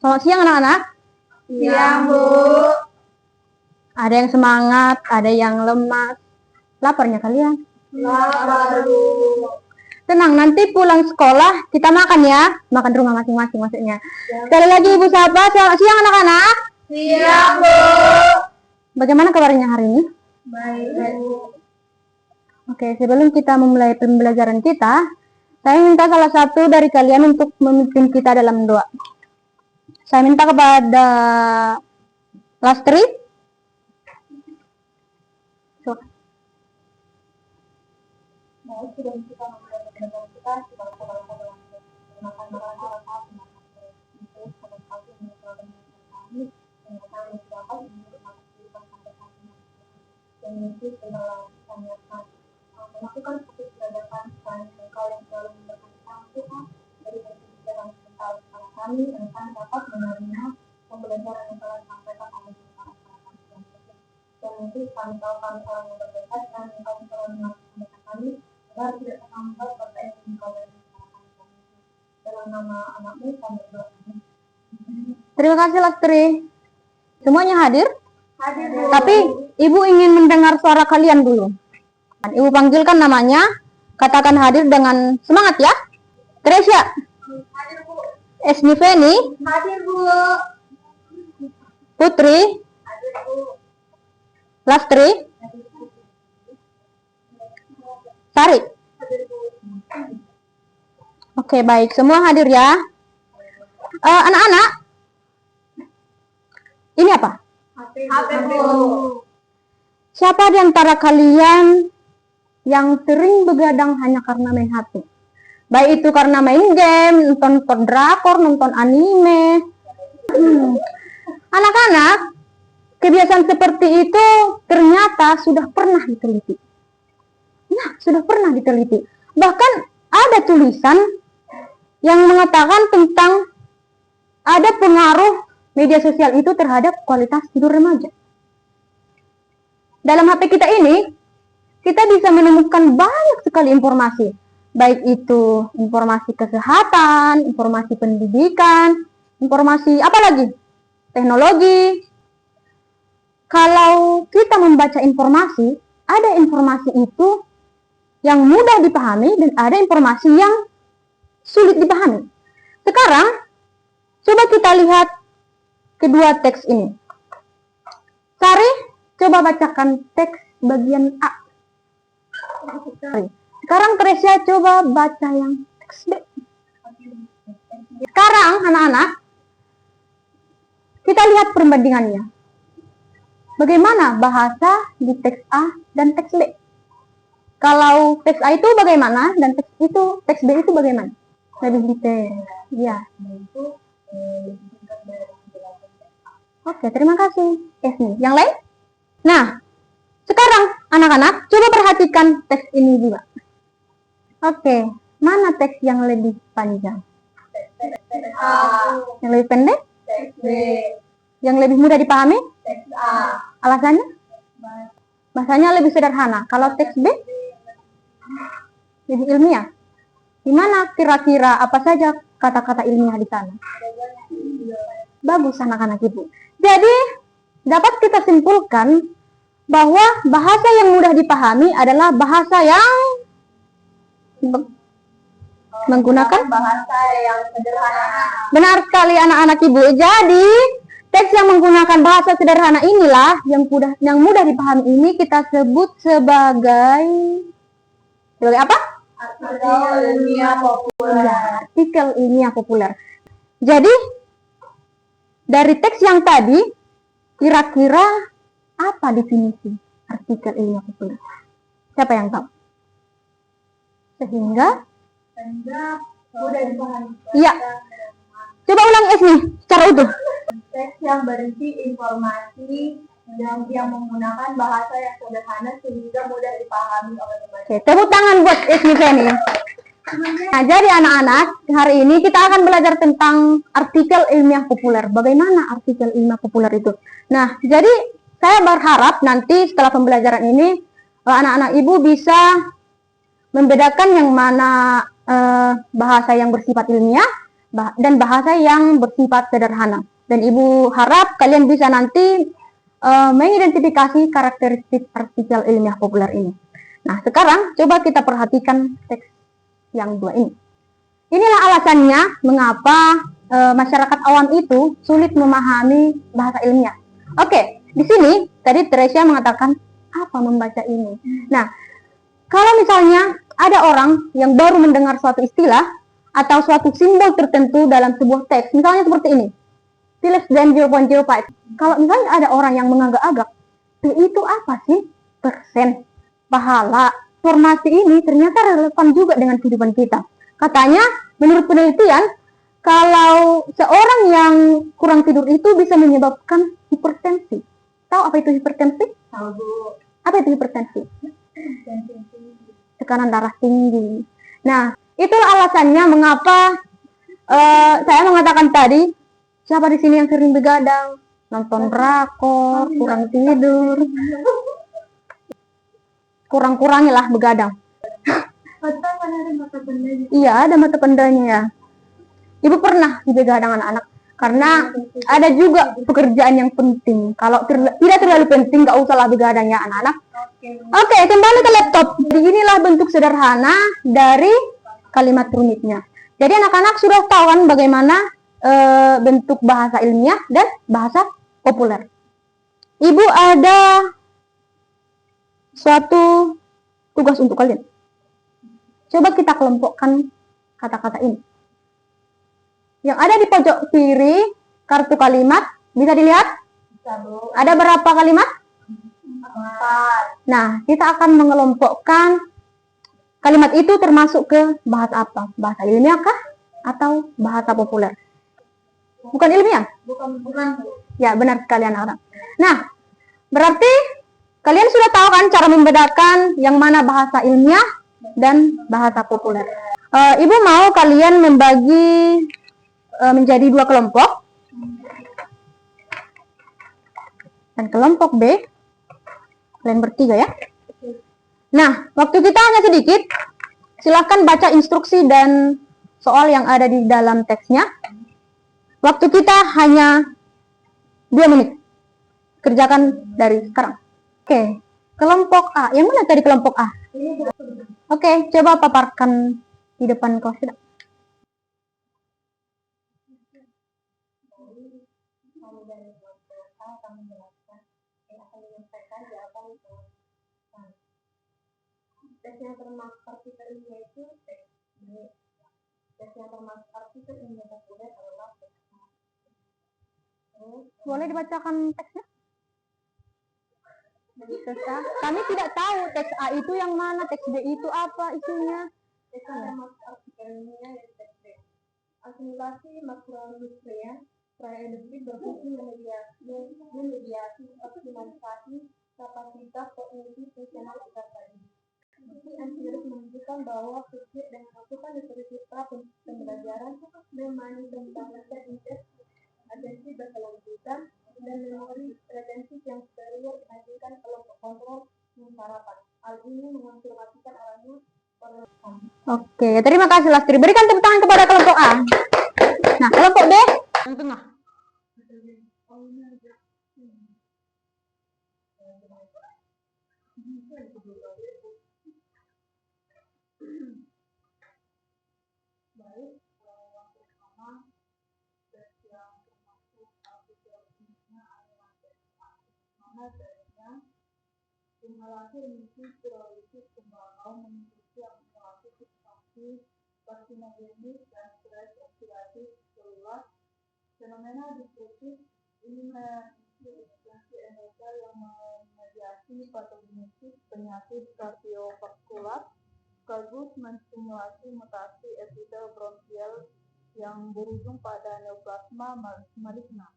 Selamat siang anak-anak. Siang, Bu. Ada yang semangat, ada yang lemas. Laparnya kalian? Lapar, Bu. Tenang, nanti pulang sekolah kita makan ya. Makan rumah masing-masing maksudnya. Sekali lagi Ibu sapa, selamat siang anak-anak. Siang, Bu. Bagaimana kabarnya hari ini? Baik, Bu. Oke, sebelum kita memulai pembelajaran kita, saya minta salah satu dari kalian untuk memimpin kita dalam doa. Saya minta kepada Lastri. Melakukan seperti peradaban engkau yang selalu memberkati kami Tuhan dari pikiran mental kepala kami dan kami dapat menerima pembelajaran yang telah disampaikan oleh para kami dan nanti kami tahu kami telah memberkati dan kami telah mengajarkan kami agar tidak terhambat pada yang engkau berikan kepada kami dalam nama anakmu kami berdoa. Terima kasih Lastri. Semuanya hadir? Hadir, Bu. Tapi Ibu ingin mendengar suara kalian dulu. Ibu panggilkan namanya, katakan hadir dengan semangat ya. Tresia, Hadir, Bu. Esni Feni, Hadir, Bu. Putri, Hadir, Bu. Lastri, Sari. Hadir, Bu. Oke, baik, semua hadir ya. Anak-anak, ini apa? Hadir, Bu. Siapa di antara kalian yang sering begadang hanya karena main HP? Baik itu karena main game, nonton drakor, nonton anime. Anak-anak, kebiasaan seperti itu ternyata sudah pernah diteliti. Ya, sudah pernah diteliti. Bahkan ada tulisan yang mengatakan tentang ada pengaruh media sosial itu terhadap kualitas tidur remaja. Dalam HP kita ini, kita bisa menemukan banyak sekali informasi. Baik itu informasi kesehatan, informasi pendidikan, informasi apa lagi? Teknologi. Kalau kita membaca informasi, ada informasi itu yang mudah dipahami dan ada informasi yang sulit dipahami. Sekarang, coba kita lihat kedua teks ini. Sari, coba bacakan teks bagian A. Sekarang Tresia coba baca yang teks B. Sekarang anak-anak, kita lihat perbandingannya. Bagaimana bahasa di teks A dan teks B? Kalau teks A itu bagaimana dan teks B itu bagaimana? Lebih detail. Ya. Oke, terima kasih. Esni. Yang lain? Nah, sekarang anak-anak coba perhatikan teks ini juga. Oke, mana teks yang lebih panjang? Teks A. Yang lebih pendek? Teks B. Yang lebih mudah dipahami? Teks A. Alasannya? Bahasanya lebih sederhana. Kalau teks B? Lebih ilmiah. Di mana kira-kira apa saja kata-kata ilmiah di sana? Bagus anak-anak Ibu. Jadi, dapat kita simpulkan bahwa bahasa yang mudah dipahami adalah bahasa yang menggunakan bahasa yang sederhana. benar sekali anak-anak Ibu. Jadi, teks yang menggunakan bahasa sederhana inilah yang mudah dipahami ini kita sebut sebagai apa? Artikel ilmiah populer. Ya, artikel ilmiah populer. Jadi, dari teks yang tadi, kira-kira apa definisi artikel ilmiah populer? Siapa yang tahu? Sehingga mudah dipahami. iya. Coba ulang Esni secara utuh. Teks yang berisi informasi yang menggunakan bahasa yang sederhana sehingga mudah dipahami oleh pembaca. Oke, tepuk tangan buat Esni Feni. Nah, jadi anak-anak, hari ini kita akan belajar tentang artikel ilmiah populer. Bagaimana artikel ilmiah populer itu? Nah, jadi saya berharap nanti setelah pembelajaran ini, anak-anak Ibu bisa membedakan yang mana bahasa yang bersifat ilmiah, dan bahasa yang bersifat sederhana. Dan Ibu harap kalian bisa nanti mengidentifikasi karakteristik artikel ilmiah populer ini. Nah, sekarang coba kita perhatikan teks yang dua ini. Inilah alasannya mengapa masyarakat awam itu sulit memahami bahasa ilmiah. Oke, di sini tadi Teresia mengatakan apa membaca ini. Nah, kalau misalnya ada orang yang baru mendengar suatu istilah atau suatu simbol tertentu dalam sebuah teks, misalnya seperti ini, P less than 0.05. Kalau misalnya ada orang yang mengagak-agak, P itu apa sih? Persen, pahala. Informasi ini ternyata relevan juga dengan kehidupan kita. Katanya, menurut penelitian, kalau seorang yang kurang tidur itu bisa menyebabkan hipertensi. Tahu apa itu hipertensi? Tahu, Bu. Apa itu hipertensi? Tekanan darah tinggi. Nah, itulah alasannya mengapa saya mengatakan tadi, siapa di sini yang sering begadang, nonton drakor, kurang tidur, kurang-kurangilah begadang. Iya, ada mata pendanya ya. Ibu pernah begadang anak-anak karena ada juga pekerjaan yang penting. Kalau tidak terlalu penting, nggak usahlah begadang ya anak-anak. Oke, kembali ke laptop. Jadi inilah bentuk sederhana dari kalimat rumitnya. Jadi anak-anak sudah tahu kan bagaimana bentuk bahasa ilmiah dan bahasa populer. Ibu ada suatu tugas untuk kalian. Coba kita kelompokkan kata-kata ini. Yang ada di pojok kiri kartu kalimat bisa dilihat? Ada berapa kalimat? 4. Nah, kita akan mengelompokkan kalimat itu termasuk ke bahasa apa? Bahasa ilmiah kah? Atau bahasa populer? Bukan ilmiah? Bukan. Ya, benar sekali anak-anak. Nah, berarti kalian sudah tahu kan cara membedakan yang mana bahasa ilmiah dan bahasa populer. Ibu mau kalian membagi menjadi 2 kelompok. Dan kelompok B, kalian bertiga ya. Nah, waktu kita hanya sedikit. Silahkan baca instruksi dan soal yang ada di dalam teksnya. Waktu kita hanya 2 menit. Kerjakan dari sekarang. Oke, kelompok A. Yang mana tadi kelompok A? Oke, coba paparkan di depan kelas kita. Tes yang termasuk artikel ilmiah itu teks B. Tes yang termasuk artikel ilmiah populer adalah teks A. Boleh dibacakan teksnya? Kami tidak tahu teks A itu yang mana, teks B itu apa isinya. Tes yang termasuk artikel ilmiah yaitu teks B. Asimilasi makronutrien praindustri berfungsi memediasi optimalisasi kapasitas kognitif fungsional usaha tadi. Bukti empiris menunjukkan bahwa subjek dengan melakukan deskripsi pembelajaran memanipulasi indeks atensi berkelanjutan dan memori retensi yang superior dibandingkan kelompok kontrol sarapan. Hal ini mengonfirmasikan arahnya penelitian. Oke, terima kasih Lastri. Berikan tepuk tangan kepada kelompok A. Nah, kelompok B yang tengah. Baik, yang pertama tes yang termasuk artikel ilmiahnya adalah tes A. Mana tesnya simulasi emisi pirolisis tembakau mengikuti akumulasi substansi karsinogenik dan stres oksidatif seluruh fenomena disruptif ini memicu efisiensi endokrin yang memediasi patogenesis penyakit kardiovaskular sekaligus menstimulasi mutasi epitel bronkial yang berujung pada neoplasma maligna.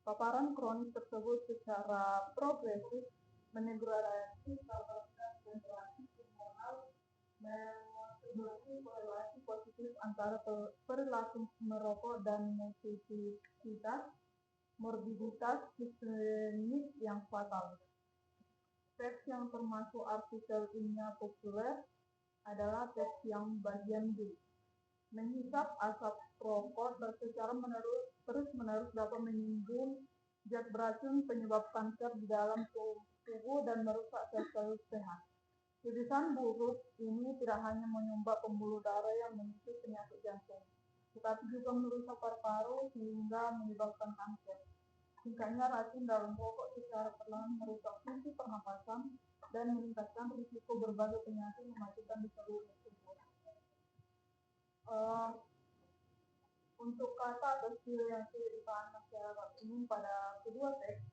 Paparan kronis tersebut secara progresif menegradasi kapasitas ventilasi pulmonar mengakibatkan korelasi positif antara perilaku merokok dan mobilitas, morbiditas sistemik yang fatal. Teks yang termasuk artikel ilmiah populer adalah teks yang bagian B. Menghisap asap rokok secara terus-menerus dapat menyinggung zat beracun penyebab kanker di dalam tubuh dan merusak sel-sel sehat. Kebiasaan buruk ini tidak hanya menyumbat pembuluh darah yang memicu penyakit jantung, tetapi juga merusak paru-paru sehingga menyebabkan kanker. Tingkatnya racun dalam rokok secara perlahan merusak fungsi pernapasan dan meningkatkan risiko berbagai penyakit mematikan di seluruh tubuh. Untuk kata atau skill yang sudah dipahami masyarakat umum pada kedua teks,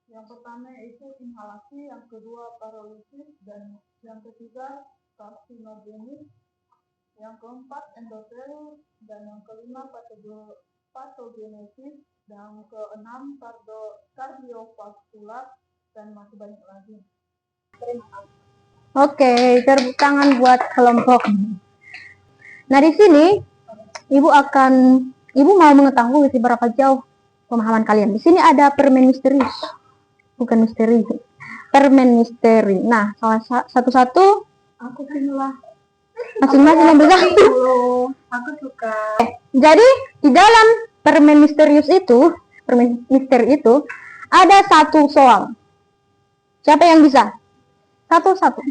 yang pertama yaitu inhalasi, yang kedua paralisis, dan yang ketiga karsinogenis, yang keempat endotel, dan yang kelima patogenesis, dan keenam kardiovaskular, dan masih banyak lagi. Oke, tepuk tangan buat kelompok. Nah, di sini Ibu mau mengetahui seberapa jauh pemahaman kalian. Di sini ada permen misterius. Bukan misteri. Permen misteri. Nah, satu-satu Aku pilih masing-masing yang bisa. Aku suka. Jadi, di dalam permen misteri itu ada satu soal. Siapa yang bisa? Satu-satu.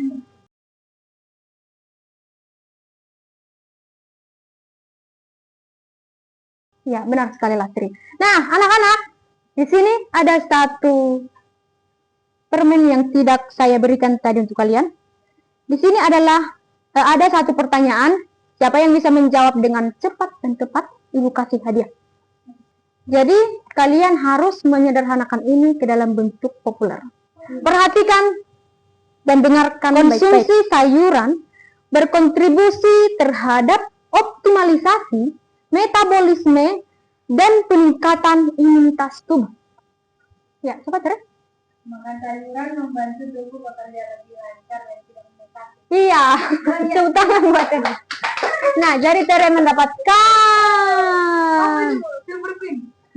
Ya, benar sekali Lastri. Nah, anak-anak, di sini ada satu permen yang tidak saya berikan tadi untuk kalian. Di sini adalah ada satu pertanyaan. Siapa yang bisa menjawab dengan cepat dan tepat, Ibu kasih hadiah. Jadi, kalian harus menyederhanakan ini ke dalam bentuk populer. Perhatikan dan dengarkan baik-baik. Konsumsi sayuran berkontribusi terhadap optimalisasi metabolisme dan peningkatan imunitas tubuh. Ya, coba terus. Makan sayuran membantu tubuh bekerja lebih lancar dan tidak menyesat. Iya, tepuk tangan buat Tere. Nah, jadi Tere mendapatkan.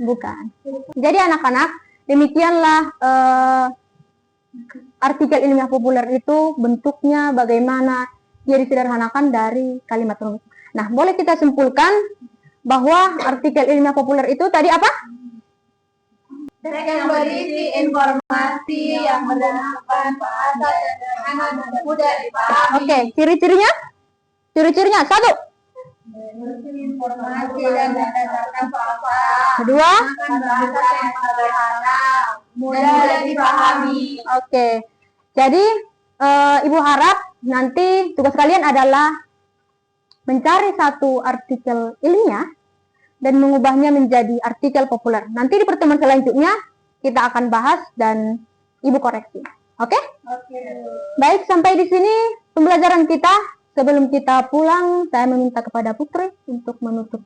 Bukan. Jadi anak-anak, demikianlah artikel ilmiah populer itu bentuknya bagaimana dia disederhanakan dari kalimat rumit. Nah, boleh kita simpulkan bahwa artikel ilmiah populer itu tadi apa? Teks yang berisi informasi yang menggunakan bahasa sederhana dan mudah dipahami. Oke, ciri-cirinya? Ciri-cirinya, satu. Berisi informasi dan berdasarkan soal-soal. Kedua. Bahasa yang sederhana, mudah dipahami. Oke, jadi Ibu harap nanti tugas kalian adalah mencari satu artikel ilmiah dan mengubahnya menjadi artikel populer. Nanti di pertemuan selanjutnya kita akan bahas dan Ibu koreksi. Oke? Oke. Baik, sampai di sini pembelajaran kita. Sebelum kita pulang, saya meminta kepada Putri untuk menutup.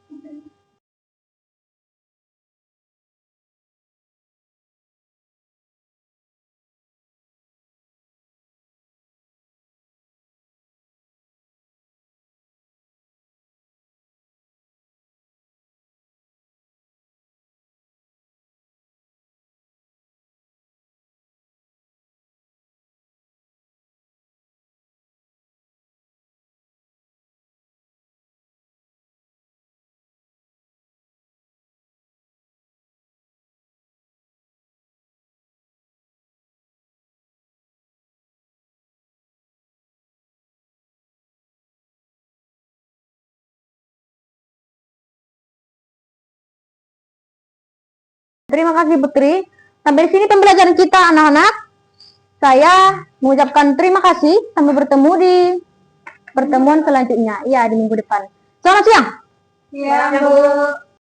Terima kasih Putri. Sampai sini pembelajaran kita anak-anak. Saya mengucapkan terima kasih. Sampai bertemu di pertemuan selanjutnya. Ya, di minggu depan. Selamat siang. Siap, Bu.